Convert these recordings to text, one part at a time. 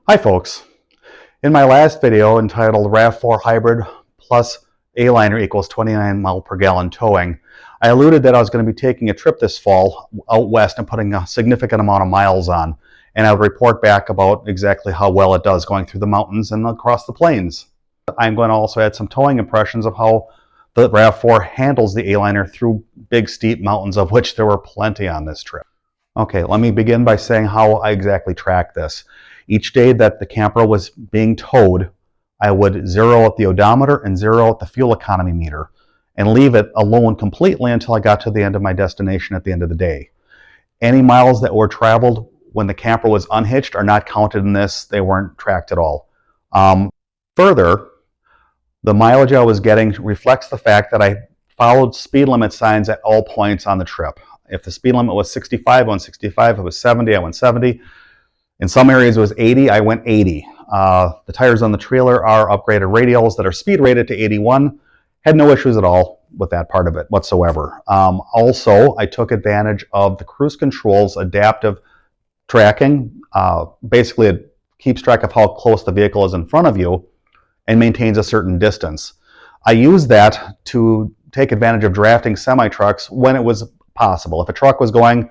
Hi folks. In my last video entitled Rav4 Hybrid plus Aliner equals 29 mile per gallon towing, I alluded that I was going to be taking a trip this fall out west and putting a significant amount of miles on, and I would report back about exactly how well it does going through the mountains and across the plains. I'm going to also add some towing impressions of how the Rav4 handles the Aliner through big steep mountains, of which there were plenty on this trip. Okay, let me begin by saying how I exactly track this. Each day that the camper was being towed, I would zero out the odometer and zero out the fuel economy meter and leave it alone completely until I got to the end of my destination at the end of the day. Any miles that were traveled when the camper was unhitched are not counted in this. They weren't tracked at all. Further, the mileage I was getting reflects the fact that I followed speed limit signs at all points on the trip. If the speed limit was 65, I went 65. If it was 70, I went 70. In some areas it was 80, I went 80. The tires on the trailer are upgraded radials that are speed rated to 81. Had no issues at all with that part of it whatsoever. Also, I took advantage of the cruise control's adaptive tracking. Basically, it keeps track of how close the vehicle is in front of you and maintains a certain distance. I used that to take advantage of drafting semi-trucks when it was possible. If a truck was going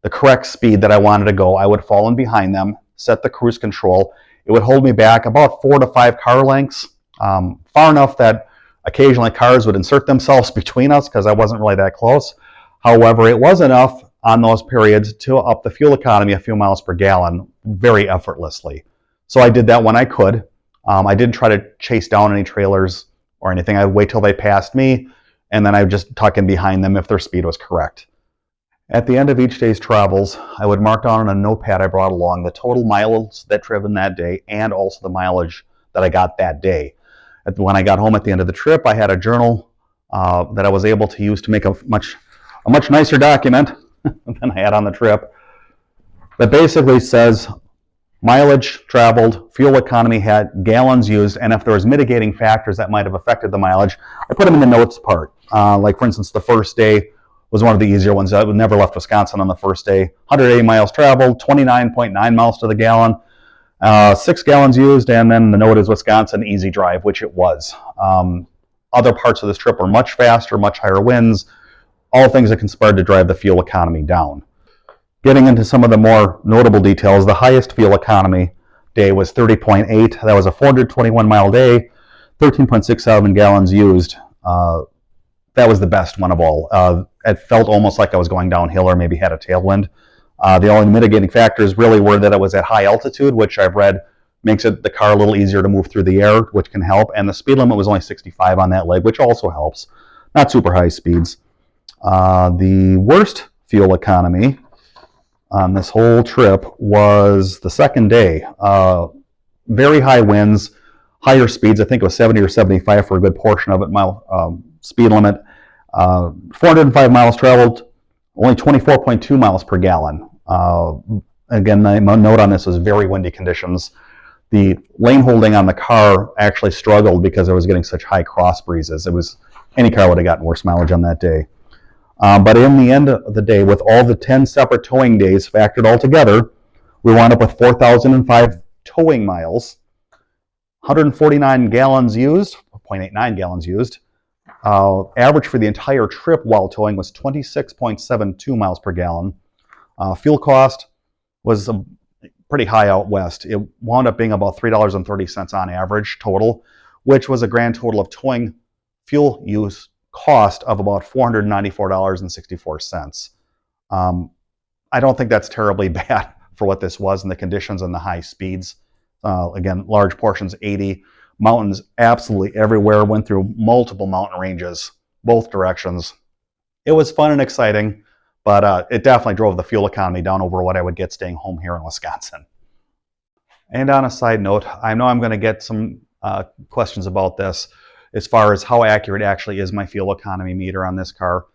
the correct speed that I wanted to go, I would fall in behind them, set the cruise control. It would hold me back about 4 to 5 car lengths, far enough that occasionally cars would insert themselves between us because I wasn't really that close. However, it was enough on those periods to up the fuel economy a few miles per gallon very effortlessly. So I did that when I could. I didn't try to chase down any trailers or anything. I'd wait till they passed me, and then I would just tuck in behind them if their speed was correct. At the end of each day's travels, I would mark down on a notepad I brought along the total miles that driven that day and also the mileage that I got that day. When I got home at the end of the trip, I had a journal that I was able to use to make a much nicer document than I had on the trip that basically says mileage traveled, fuel economy had, gallons used, and if there was mitigating factors that might have affected the mileage, I put them in the notes part. Like for instance, the first day was one of the easier ones. I never left Wisconsin on the first day. 180 miles traveled, 29.9 miles to the gallon, 6 gallons used, and then the note is Wisconsin, easy drive, which it was. Other parts of this trip were much faster, much higher winds, all things that conspired to drive the fuel economy down. Getting into some of the more notable details, the highest fuel economy day was 30.8. That was a 421 mile day, 13.67 gallons used. That was the best one of all. It felt almost like I was going downhill or maybe had a tailwind. The only mitigating factors really were that it was at high altitude, which I've read makes the car a little easier to move through the air, which can help. And the speed limit was only 65 on that leg, which also helps. Not super high speeds. The worst fuel economy on this whole trip was the second day. Very high winds, higher speeds. I think it was 70 or 75 for a good portion of it. Speed limit. 405 miles traveled, only 24.2 miles per gallon. Again, my note on this is very windy conditions. The lane holding on the car actually struggled because I was getting such high cross breezes. Any car would have gotten worse mileage on that day. But in the end of the day, with all the 10 separate towing days factored all together, we wound up with 4,005 towing miles, 149 gallons used, 0.89 gallons used. Average for the entire trip while towing was 26.72 miles per gallon. Fuel cost was pretty high out west. It wound up being about $3.30 on average total, which was a grand total of towing fuel use cost of about $494.64. I don't think that's terribly bad for what this was and the conditions and the high speeds. Again, large portions, 80. Mountains absolutely everywhere, went through multiple mountain ranges, both directions. It was fun and exciting, but it definitely drove the fuel economy down over what I would get staying home here in Wisconsin. And on a side note, I know I'm going to get some questions about this as far as how accurate actually is my fuel economy meter on this car.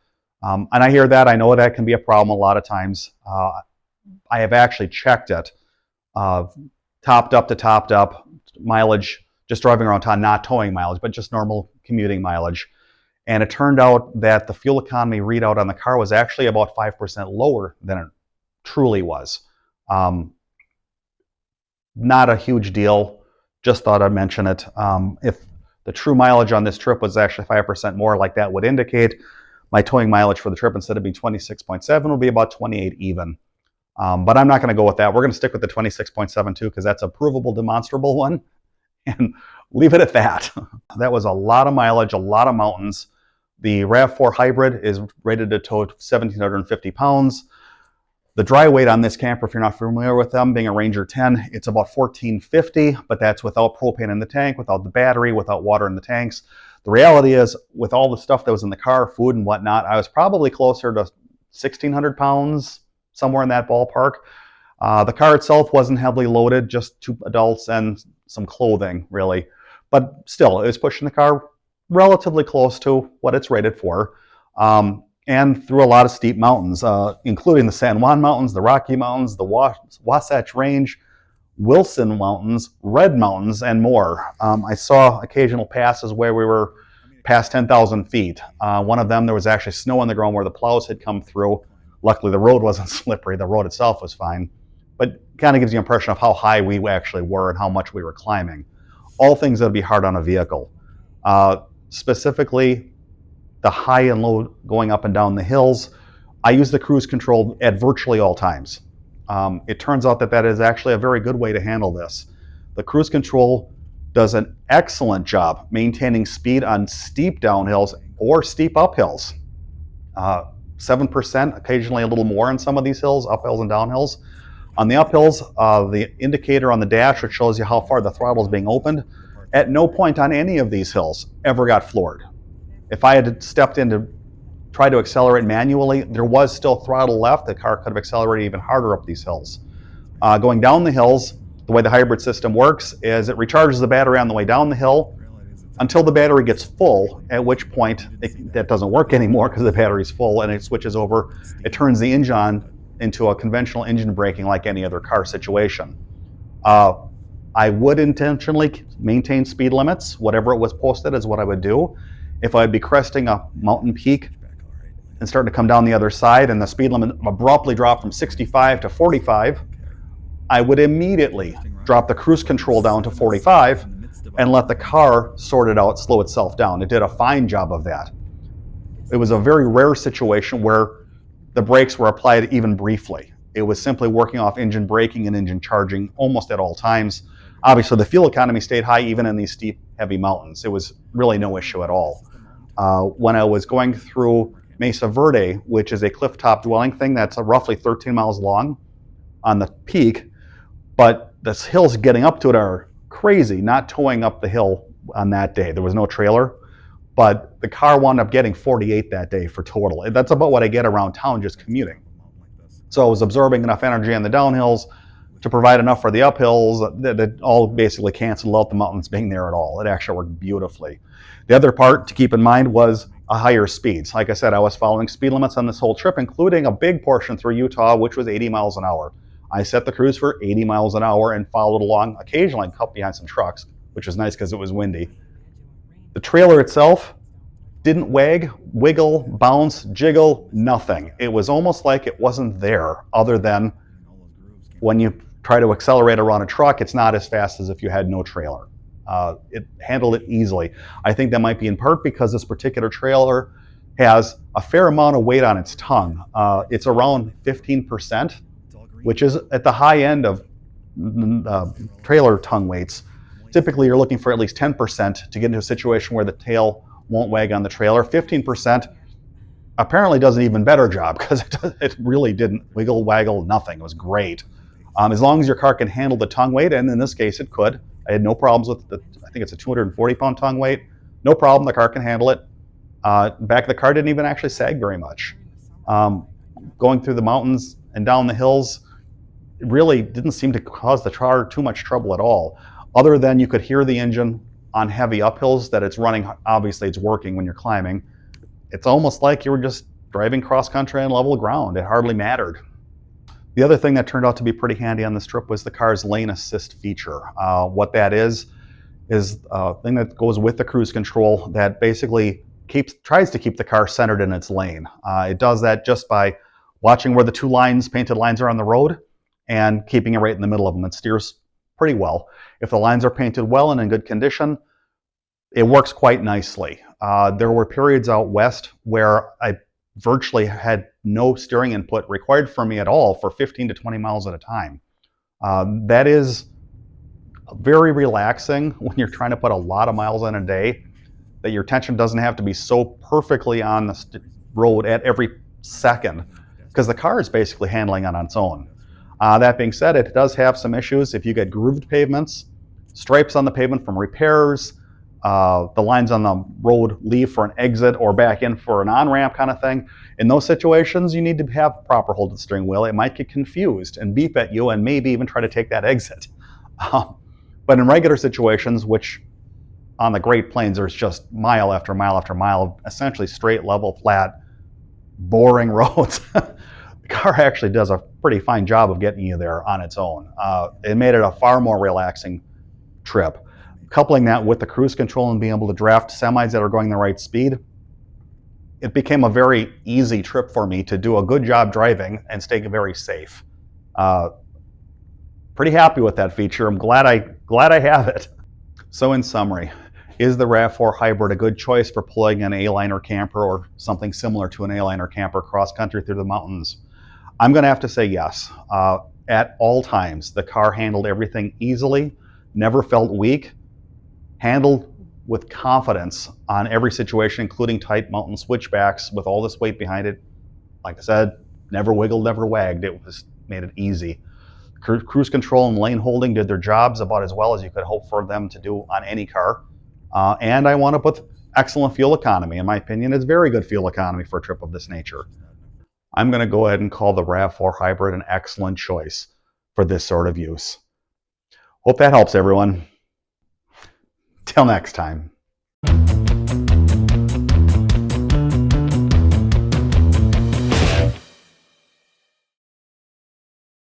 And I hear that. I know that can be a problem a lot of times. I have actually checked it, topped up, mileage, just driving around town, not towing mileage, but just normal commuting mileage. And it turned out that the fuel economy readout on the car was actually about 5% lower than it truly was. Not a huge deal. Just thought I'd mention it. If the true mileage on this trip was actually 5% more, like that would indicate, my towing mileage for the trip, instead of being 26.7, will be about 28 even. But I'm not going to go with that. We're going to stick with the 26.72 because that's a provable, demonstrable one, and leave it at that. That was a lot of mileage, a lot of mountains. The Rav4 Hybrid is rated to tow 1,750 pounds. The dry weight on this camper, if you're not familiar with them, being a Ranger 10, it's about 1,450, but that's without propane in the tank, without the battery, without water in the tanks. The reality is, with all the stuff that was in the car, food and whatnot, I was probably closer to 1,600 pounds, somewhere in that ballpark. The car itself wasn't heavily loaded, just 2 adults and some clothing, really. But still, it was pushing the car relatively close to what it's rated for. And through a lot of steep mountains, including the San Juan Mountains, the Rocky Mountains, the Wasatch Range, Wilson Mountains, Red Mountains, and more. I saw occasional passes where we were past 10,000 feet. One of them, there was actually snow on the ground where the plows had come through. Luckily, the road wasn't slippery. The road itself was fine. But kind of gives you an impression of how high we actually were and how much we were climbing. All things that would be hard on a vehicle. Specifically, the high and low going up and down the hills, I use the cruise control at virtually all times. It turns out that that is actually a very good way to handle this. The cruise control does an excellent job maintaining speed on steep downhills or steep uphills. 7%, occasionally a little more on some of these hills, uphills and downhills. On the uphills, the indicator on the dash, which shows you how far the throttle is being opened, at no point on any of these hills ever got floored. If I had stepped in to try to accelerate manually, there was still throttle left. The car could have accelerated even harder up these hills. Going down the hills, the way the hybrid system works is it recharges the battery on the way down the hill until the battery gets full, at which point that doesn't work anymore because the battery's full, and it switches over. It turns the engine on into a conventional engine braking like any other car situation. I would intentionally maintain speed limits. Whatever it was posted is what I would do. If I'd be cresting a mountain peak and starting to come down the other side and the speed limit abruptly dropped from 65 to 45, I would immediately drop the cruise control down to 45 and let the car sort it out, slow itself down. It did a fine job of that. It was a very rare situation where the brakes were applied even briefly. It was simply working off engine braking and engine charging almost at all times. Obviously, the fuel economy stayed high even in these steep, heavy mountains. It was really no issue at all. When I was going through Mesa Verde, which is a cliff-top dwelling thing that's roughly 13 miles long on the peak, but the hills getting up to it are crazy, not towing up the hill on that day. There was no trailer, but the car wound up getting 48 that day for total. That's about what I get around town just commuting. So I was absorbing enough energy on the downhills to provide enough for the uphills that all basically canceled out the mountains being there at all. It actually worked beautifully. The other part to keep in mind was a higher speeds. Like I said, I was following speed limits on this whole trip, including a big portion through Utah, which was 80 miles an hour. I set the cruise for 80 miles an hour and followed along, occasionally cut behind some trucks, which was nice because it was windy. The trailer itself didn't wag, wiggle, bounce, jiggle, nothing. It was almost like it wasn't there, other than when you try to accelerate around a truck, it's not as fast as if you had no trailer. It handled it easily. I think that might be in part because this particular trailer has a fair amount of weight on its tongue. It's around 15%, which is at the high end of trailer tongue weights. Typically, you're looking for at least 10% to get into a situation where the tail won't wag on the trailer. 15% apparently does an even better job because it really didn't wiggle, waggle, nothing. It was great. As long as your car can handle the tongue weight, and in this case it could. I had no problems with I think it's a 240-pound tongue weight. No problem, the car can handle it. Back of the car didn't even actually sag very much. Going through the mountains and down the hills, it really didn't seem to cause the car too much trouble at all, other than you could hear the engine on heavy uphills that it's running. Obviously it's working when you're climbing. It's almost like you were just driving cross-country on level ground. It hardly mattered. The other thing that turned out to be pretty handy on this trip was the car's lane assist feature. What that is a thing that goes with the cruise control that basically tries to keep the car centered in its lane. It does that just by watching where the two painted lines are on the road and keeping it right in the middle of them. It steers pretty well. If the lines are painted well and in good condition, it works quite nicely. There were periods out west where I virtually had no steering input required from me at all for 15 to 20 miles at a time. That is very relaxing when you're trying to put a lot of miles in a day, that your attention doesn't have to be so perfectly on the road at every second, because the car is basically handling on its own. That being said, it does have some issues. If you get grooved pavements, stripes on the pavement from repairs, the lines on the road leave for an exit or back in for an on-ramp kind of thing. In those situations, you need to have proper hold of the steering wheel. It might get confused and beep at you and maybe even try to take that exit. But in regular situations, which on the Great Plains, there's just mile after mile after mile, essentially straight, level, flat, boring roads. The car actually does a pretty fine job of getting you there on its own. It made it a far more relaxing trip. Coupling that with the cruise control and being able to draft semis that are going the right speed, it became a very easy trip for me to do a good job driving and stay very safe. Pretty happy with that feature. I'm glad I have it. So in summary, is the Rav4 Hybrid a good choice for pulling an A-liner camper or something similar to an A-liner camper cross-country through the mountains? I'm going to have to say yes. At all times, the car handled everything easily, never felt weak, handled with confidence on every situation, including tight mountain switchbacks with all this weight behind it. Like I said, never wiggled, never wagged. It made it easy. Cruise control and lane holding did their jobs about as well as you could hope for them to do on any car. And I wound up with excellent fuel economy. In my opinion, it's very good fuel economy for a trip of this nature. I'm going to go ahead and call the Rav4 Hybrid an excellent choice for this sort of use. Hope that helps, everyone. Till next time.